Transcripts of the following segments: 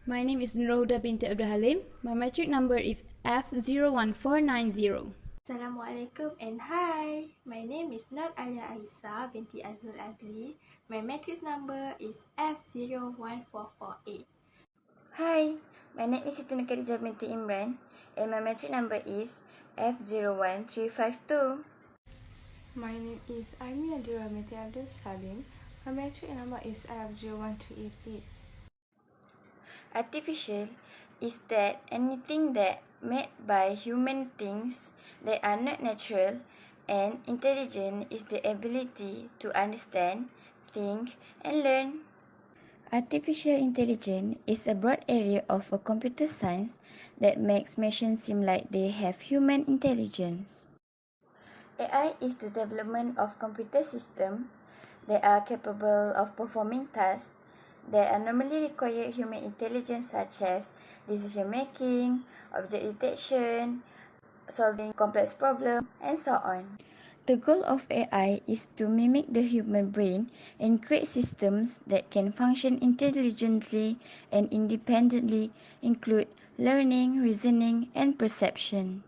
My name is Nuroda binti Abdul Halim. My metric number is F01490. Assalamualaikum and hi. My name is Nur Alia Aisa binti Azul Azli. My matrix number is F01448. Hi, my name is Siti Khadijah binti Imran and my metric number is F01352. My name is Aimi Nadira binti Abdul Salim. My metric number is F01388. Artificial is that anything that made by human things that are not natural, and intelligent is the ability to understand, think, and learn. Artificial intelligence is a broad area of a computer science that makes machines seem like they have human intelligence. AI is the development of computer systems that are capable of performing tasks that are normally require human intelligence, such as decision making, object detection, solving complex problems, and so on. The goal of AI is to mimic the human brain and create systems that can function intelligently and independently, include learning, reasoning, and perception.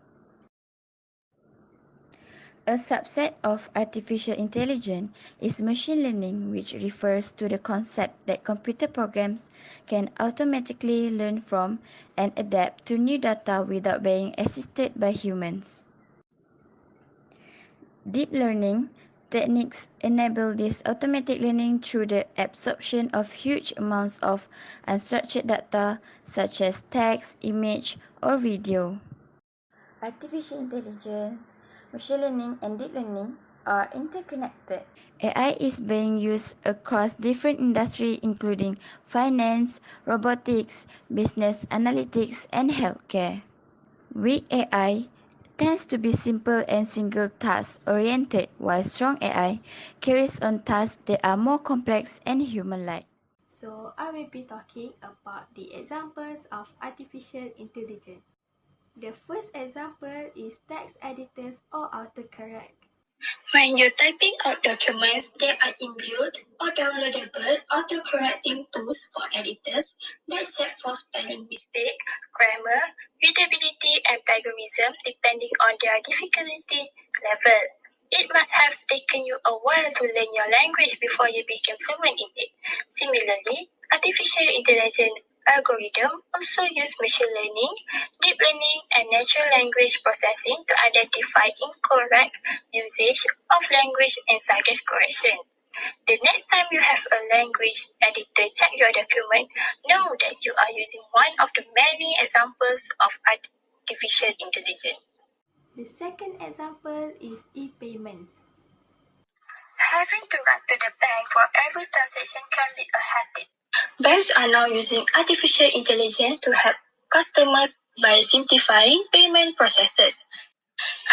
A subset of artificial intelligence is machine learning, which refers to the concept that computer programs can automatically learn from and adapt to new data without being assisted by humans. Deep learning techniques enable this automatic learning through the absorption of huge amounts of unstructured data such as text, image, or video. Artificial intelligence, machine learning, and deep learning are interconnected. AI is being used across different industries including finance, robotics, business analytics, and healthcare. Weak AI tends to be simple and single task oriented, while strong AI carries on tasks that are more complex and human-like. So I will be talking about the examples of artificial intelligence. The first example is text editors or autocorrect. When you're typing out documents, there are inbuilt or downloadable autocorrecting tools for editors that check for spelling mistake, grammar, readability, and plagiarism depending on their difficulty level. It must have taken you a while to learn your language before you became fluent in it. Similarly, artificial intelligence algorithms also use machine learning, deep learning, and natural language processing to identify incorrect usage of language and suggest correction. The next time you have a language editor check your document, know that you are using one of the many examples of artificial intelligence. The second example is e-payments. Having to run to the bank for every transaction can be a hectic. Banks are now using artificial intelligence to help customers by simplifying payment processes.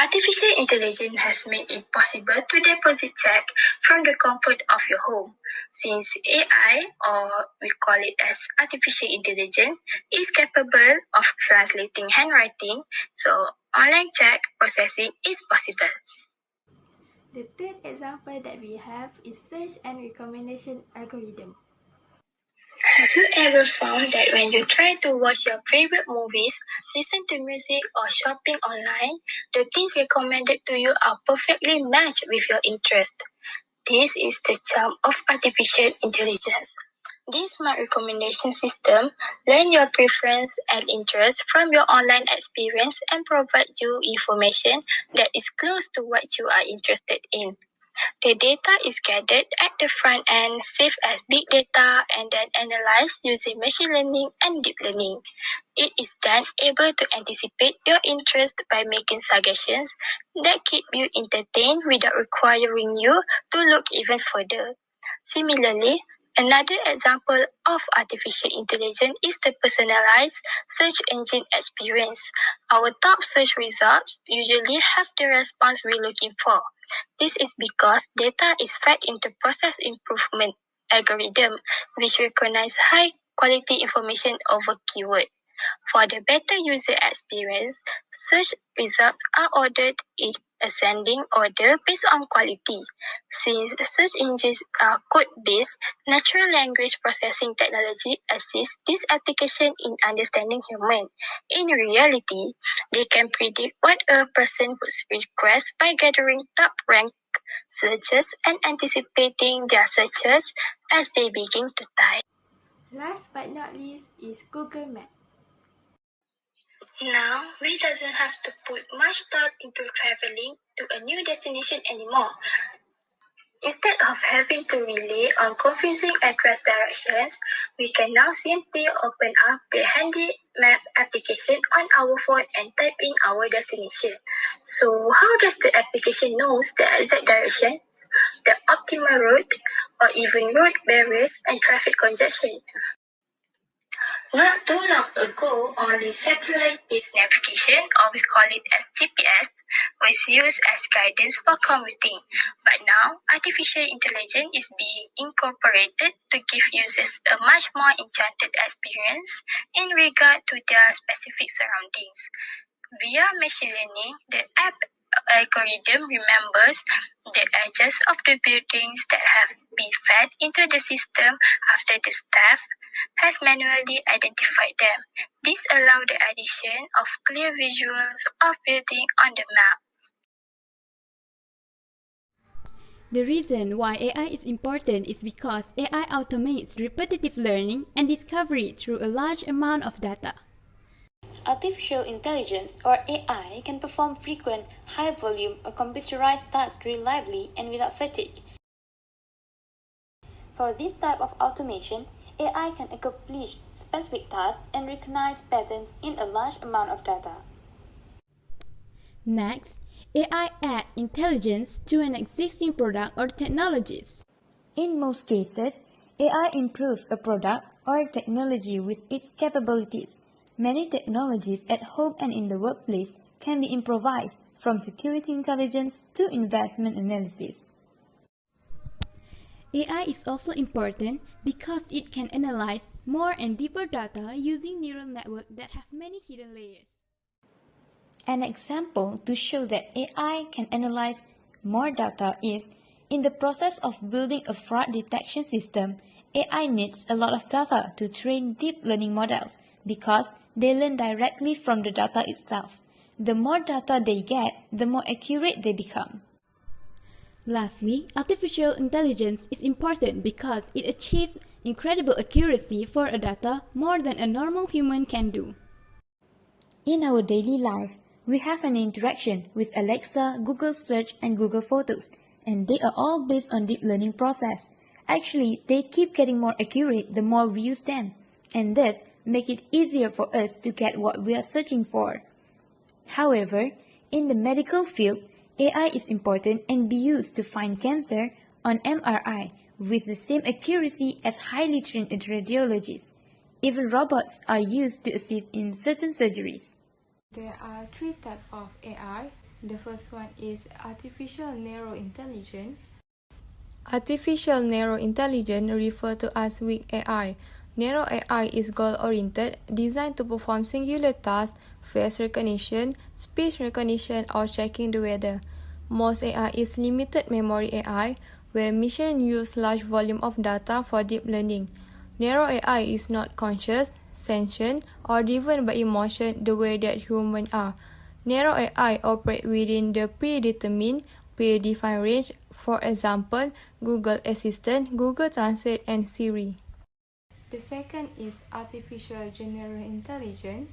Artificial intelligence has made it possible to deposit check from the comfort of your home. Since AI, or we call it as artificial intelligence, is capable of translating handwriting, so online check processing is possible. The third example that we have is search and recommendation algorithm. Have you ever found that when you try to watch your favorite movies, listen to music, or shopping online, the things recommended to you are perfectly matched with your interest? This is the charm of artificial intelligence. This smart recommendation system learn your preference and interest from your online experience and provide you information that is close to what you are interested in. The data is gathered at the front end, saved as big data, and then analyzed using machine learning and deep learning. It is then able to anticipate your interest by making suggestions that keep you entertained without requiring you to look even further. Similarly, another example of artificial intelligence is the personalized search engine experience. Our top search results usually have the response we're looking for. This is because data is fed into process improvement algorithm, which recognize high quality information over keyword. For the better user experience, search results are ordered in ascending order based on quality. Since search engines are code-based, natural language processing technology assists this application in understanding human. In reality, they can predict what a person would request by gathering top-ranked searches and anticipating their searches as they begin to type. Last but not least is Google Maps. Now, we doesn't have to put much thought into traveling to a new destination anymore. Instead of having to rely on confusing address directions, we can now simply open up the handy map application on our phone and type in our destination. So how does the application knows the exact directions, the optimal route, or even road barriers and traffic congestion? Not too long ago, only satellite-based navigation, or we call it as GPS, was used as guidance for commuting. But now, artificial intelligence is being incorporated to give users a much more enchanted experience in regard to their specific surroundings. Via machine learning, the app algorithm remembers the edges of the buildings that have been fed into the system after the staff has manually identified them. This allows the addition of clear visuals of building on the map. The reason why AI is important is because AI automates repetitive learning and discovery through a large amount of data. Artificial intelligence, or AI, can perform frequent, high-volume or computerized tasks reliably and without fatigue. For this type of automation, AI can accomplish specific tasks and recognize patterns in a large amount of data. Next, AI adds intelligence to an existing product or technologies. In most cases, AI improves a product or technology with its capabilities. Many technologies at home and in the workplace can be improvised, from security intelligence to investment analysis. AI is also important because it can analyze more and deeper data using neural networks that have many hidden layers. An example to show that AI can analyze more data is, in the process of building a fraud detection system, AI needs a lot of data to train deep learning models because they learn directly from the data itself. The more data they get, the more accurate they become. Lastly, artificial intelligence is important because it achieves incredible accuracy for a data more than a normal human can do. In our daily life, we have an interaction with Alexa, Google Search, and Google Photos, and they are all based on deep learning process. Actually, they keep getting more accurate the more we use them, and this make it easier for us to get what we are searching for. However, in the medical field, AI is important and be used to find cancer on MRI with the same accuracy as highly trained radiologists. Even robots are used to assist in certain surgeries. There are three types of AI. The first one is artificial narrow intelligence. Artificial narrow intelligence referred to as weak AI. Narrow AI is goal-oriented, designed to perform singular tasks, face recognition, speech recognition, or checking the weather. Most AI is limited memory AI, where machines use large volume of data for deep learning. Narrow AI is not conscious, sentient, or driven by emotion the way that humans are. Narrow AI operate within the predetermined, predefined range, for example, Google Assistant, Google Translate, and Siri. The second is artificial general intelligence.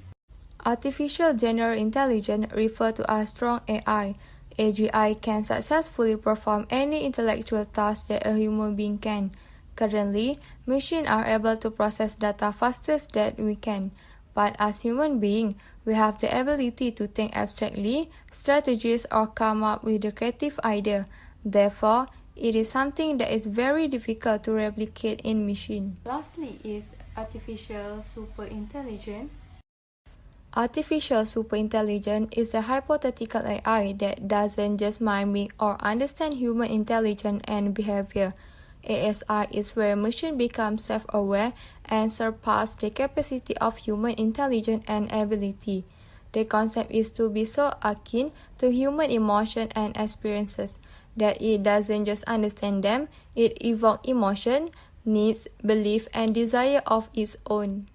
Artificial general intelligence refers to as strong AI. AGI can successfully perform any intellectual task that a human being can. Currently, machines are able to process data faster than we can. But as human beings, we have the ability to think abstractly, strategize, or come up with a creative idea. Therefore, it is something that is very difficult to replicate in machine. Lastly is artificial superintelligence. Artificial superintelligence is a hypothetical AI that doesn't just mimic or understand human intelligence and behavior. ASI is where machine become self-aware and surpass the capacity of human intelligence and ability. The concept is to be so akin to human emotion and experiences that it doesn't just understand them, it evokes emotion, needs, belief, and desire of its own.